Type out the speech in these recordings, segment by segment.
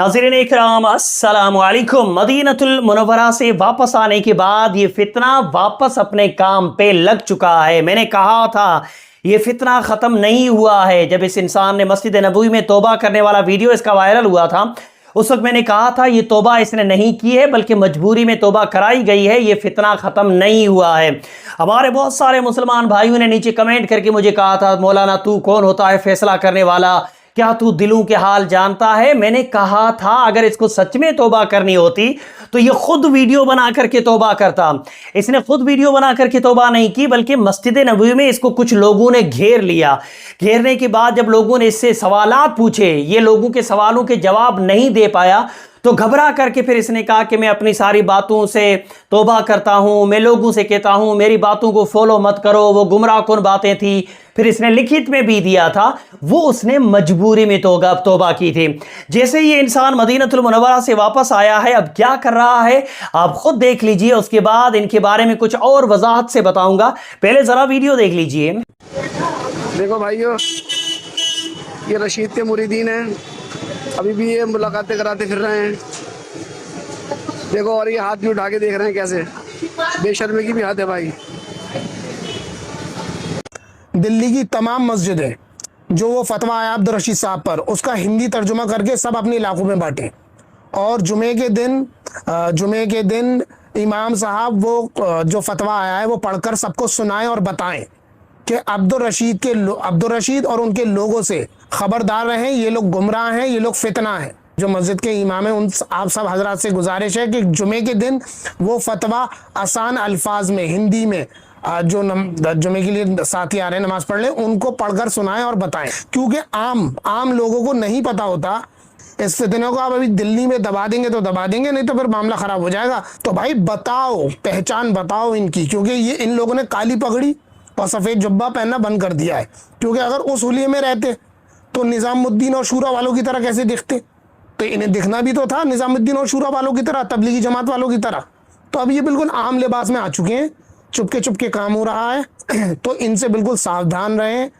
नाज़रीन इकराम अस्सलाम वालेकुम। मदीनतुल मुनव्वरा से वापस आने के बाद ये फितना वापस अपने काम पे लग चुका है। मैंने कहा था ये फितना ख़त्म नहीं हुआ है। जब इस इंसान ने मस्जिद नबवी में तौबा करने वाला वीडियो इसका वायरल हुआ था, उस वक्त मैंने कहा था ये तौबा इसने नहीं की है बल्कि मजबूरी में तौबा कराई गई है, ये फितना ख़त्म नहीं हुआ है। हमारे बहुत सारे मुसलमान भाइयों ने नीचे कमेंट करके मुझे कहा था, मौलाना तू कौन होता है फैसला करने वाला, क्या तू दिलों के हाल जानता है। मैंने कहा था अगर इसको सच में तौबा करनी होती तो ये खुद वीडियो बना करके तौबा करता। इसने खुद वीडियो बना करके तौबा नहीं की बल्कि मस्जिद नबवी में इसको कुछ लोगों ने घेर लिया। घेरने के बाद जब लोगों ने इससे सवालात पूछे, ये लोगों के सवालों के जवाब नहीं दे पाया तो घबरा करके फिर इसने कहा कि मैं अपनी सारी बातों से तौबा करता हूं, मैं लोगों से कहता हूं मेरी बातों को फॉलो मत करो, वो गुमराह कुन बातें थी। फिर इसने लिखित में भी दिया था वो उसने मजबूरी में तौबा की थी। जैसे ये इंसान मदीनतुल मुनव्वरा से वापस आया है, अब क्या कर रहा है आप खुद देख लीजिए, उसके बाद इनके बारे में कुछ और वजाहत से बताऊंगा। पहले जरा वीडियो देख लीजिए। देखो भाइयों, ये रशीद के मुरीदीन हैं, अभी भी ये मुलाकातें कराते फिर रहे हैं। देखो, और ये हाथ भी उठा के देख रहे हैं कैसे, बेशर्मी की भी हाथ है भाई। दिल्ली की तमाम मस्जिदें जो वो फतवा आया अब्दुल रशीद साहब पर, उसका हिंदी तर्जुमा करके सब अपने इलाकों में बांटें और जुमे के दिन इमाम साहब वो जो फतवा आया है वो पढ़कर सबको सुनाएं और बताएं कि अब्दुल रशीद और उनके लोगों से खबरदार रहें, ये लोग गुमराह हैं, ये लोग फितना हैं। जो मस्जिद के इमाम हैं उन आप सब हजरात से गुजारिश है कि जुमे के दिन वो फतवा आसान अल्फाज में हिंदी में जो जुमे के लिए साथी आ रहे हैं नमाज पढ़ लें, उनको पढ़कर सुनाएं और बताएं, क्योंकि आम लोगों को नहीं पता होता। इस फितने को आप अभी दिल्ली में दबा देंगे तो दबा देंगे, नहीं तो फिर मामला खराब हो जाएगा। तो भाई बताओ, पहचान बताओ इनकी, क्योंकि ये इन लोगों ने काली पगड़ी और सफ़ेद जुब्बा पहनना बंद कर दिया है। क्योंकि अगर उस हुलिये में रहते तो निज़ामुद्दीन और शूरा वालों की तरह कैसे दिखते, तो इन्हें दिखना भी तो था निज़ामुद्दीन और शूरा वालों की तरह, तबलीगी जमात वालों की तरह। तो अब ये बिल्कुल आम लिबास में आ चुके हैं, चुपके काम हो रहा है। तो इनसे बिल्कुल सावधान रहें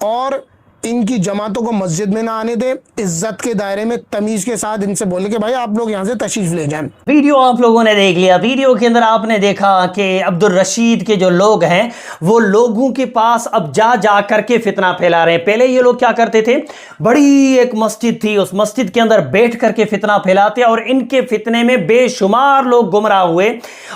और इनकी जमातों को मस्जिद में ना आने दे। इज्जत के दायरे में तमीज के साथ इनसे बोले कि भाई आप लोग यहाँ से तशरीफ ले जाएं। वीडियो आप लोगों ने देख लिया। वीडियो के अंदर आपने देखा कि अब्दुल रशीद के जो लोग हैं वो लोगों के पास अब जा करके फितना फैला रहे हैं। पहले ये लोग क्या करते थे, बड़ी एक मस्जिद थी, उस मस्जिद के अंदर बैठ करके फितना फैलाते और इनके फितने में बेशुमार लोग गुमराह हुए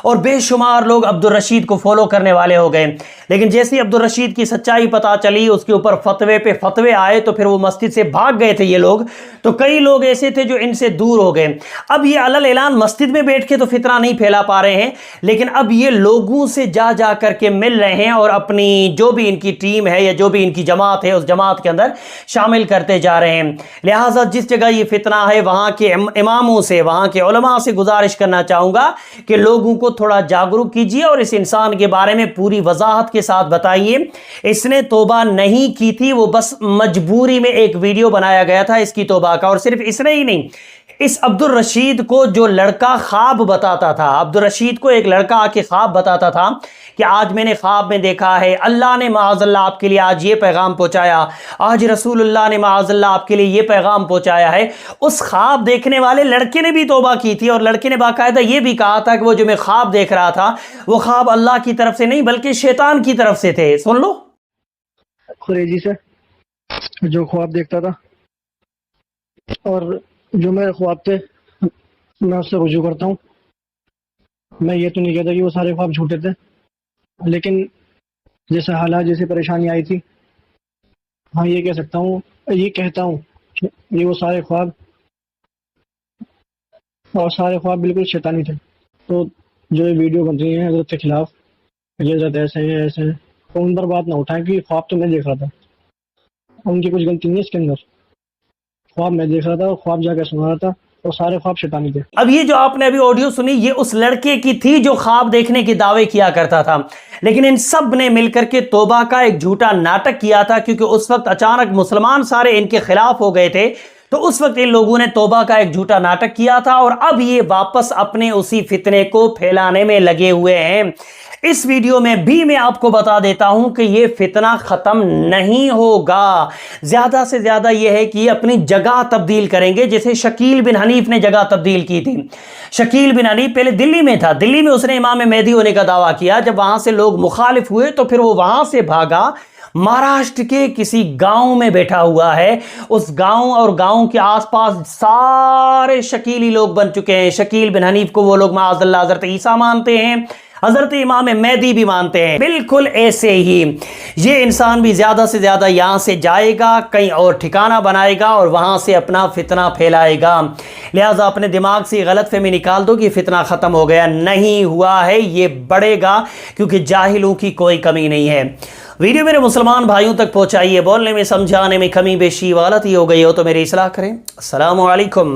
और बेशुमार लोग अब्दुल रशीद को फॉलो करने वाले हो गए। लेकिन जैसे अब्दुल रशीद की सच्चाई पता चली, उसके ऊपर फतवे पे फतवे आए तो फिर वो मस्जिद से भाग गए थे ये लोग। तो कई लोग ऐसे थे जो इनसे दूर हो गए। अब ये अलल ऐलान मस्जिद में बैठ के तो फितना नहीं फैला पा रहे हैं, लेकिन अब ये लोगों से जा करके मिल रहे हैं और अपनी जो भी इनकी टीम है या जो भी इनकी जमात है उस जमात के अंदर शामिल करते जा रहे हैं। लिहाजा जिस जगह ये फितना है वहां के इमामों से, वहां के उलमा से गुजारिश करना चाहूंगा कि लोगों को थोड़ा जागरूक कीजिए और इस इंसान के बारे में पूरी वजाहत के साथ बताइए। इसने तौबा नहीं की थी, वो बस मजबूरी में एक वीडियो बनाया गया था इसकी तौबा का। और सिर्फ इसने ही नहीं, इस अब्दुल रशीद को जो लड़का ख्वाब बताता था, अब्दुल रशीद को एक लड़का आके ख्वाब बताता था कि आज मैंने ख्वाब में देखा है अल्लाह ने माअज़ल्लाह आपके लिए आज ये पैगाम पहुंचाया, आज रसूलुल्लाह ने माअज़ल्लाह आपके लिए ये पैगाम पहुंचाया है। उस ख्वाब देखने वाले लड़के ने भी तौबा की थी और लड़के ने बाकायदा ये भी कहा था कि वो जो मैं ख्वाब देख रहा था वो ख्वाब अल्लाह की तरफ से नहीं बल्कि शैतान की तरफ से थे। सुन लो, खुरेजी से जो ख्वाब देखता था और जो मेरे ख्वाब थे मैं उससे रुजू करता हूँ। मैं ये तो नहीं कहता कि वो सारे ख्वाब झूठे थे, लेकिन जैसे हालात, जैसे परेशानी आई थी, हाँ ये कह सकता हूँ, ये कहता हूँ कि ये वो सारे ख्वाब बिल्कुल शैतानी थे। तो जो ये वीडियो बन रही है हज़रत के खिलाफ, ये हज़रत ऐसे हैं, तो उन पर बात ना उठाएं कि ख्वाब तो मैं देख रहा था, उनकी कुछ गलती नहीं है इसके अंदर। ख्वाब मैं देख रहा था और ख्वाब जाकर सुना रहा था, तो सारे ख्वाब शैतानी थे। अब ये जो आपने अभी ऑडियो सुनी ये उस लड़के की थी जो ख्वाब देखने के दावे किया करता था, लेकिन इन सब ने मिलकर के तौबा का एक झूठा नाटक किया था, क्योंकि उस वक्त अचानक मुसलमान सारे इनके खिलाफ हो गए थे। तो उस वक्त इन लोगों ने तौबा का एक झूठा नाटक किया था और अब ये वापस अपने उसी फितने को फैलाने में लगे हुए हैं। इस वीडियो में भी मैं आपको बता देता हूं कि ये फितना खत्म नहीं होगा, ज्यादा से ज्यादा यह है कि अपनी जगह तब्दील करेंगे। जैसे शकील बिन हनीफ ने जगह तब्दील की थी। शकील बिन हनीफ पहले दिल्ली में था, दिल्ली में उसने इमाम मेहदी होने का दावा किया। जब वहां से लोग मुखालिफ हुए तो फिर वो वहां से भागा, महाराष्ट्र के किसी गांव में बैठा हुआ है। उस गांव और गांव के आसपास सारे शकीली लोग बन चुके हैं। शकील बिन हनीफ को वो लोग माअज़ल्लाह हज़रत ईसा मानते हैं, हज़रत इमाम मेहदी भी मानते हैं। बिल्कुल ऐसे ही ये इंसान भी ज़्यादा से ज़्यादा यहाँ से जाएगा, कहीं और ठिकाना बनाएगा और वहाँ से अपना फितना फैलाएगा। लिहाजा अपने दिमाग से गलतफहमी निकाल दो कि फितना ख़त्म हो गया, नहीं हुआ है, ये बढ़ेगा, क्योंकि जाहिलों की कोई कमी नहीं है। वीडियो मेरे मुसलमान भाइयों तक पहुँचाइए। बोलने में समझाने में कमी बेशी गलती हो गई हो तो मेरी इस्लाह करें। अस्सलामु अलैकुम।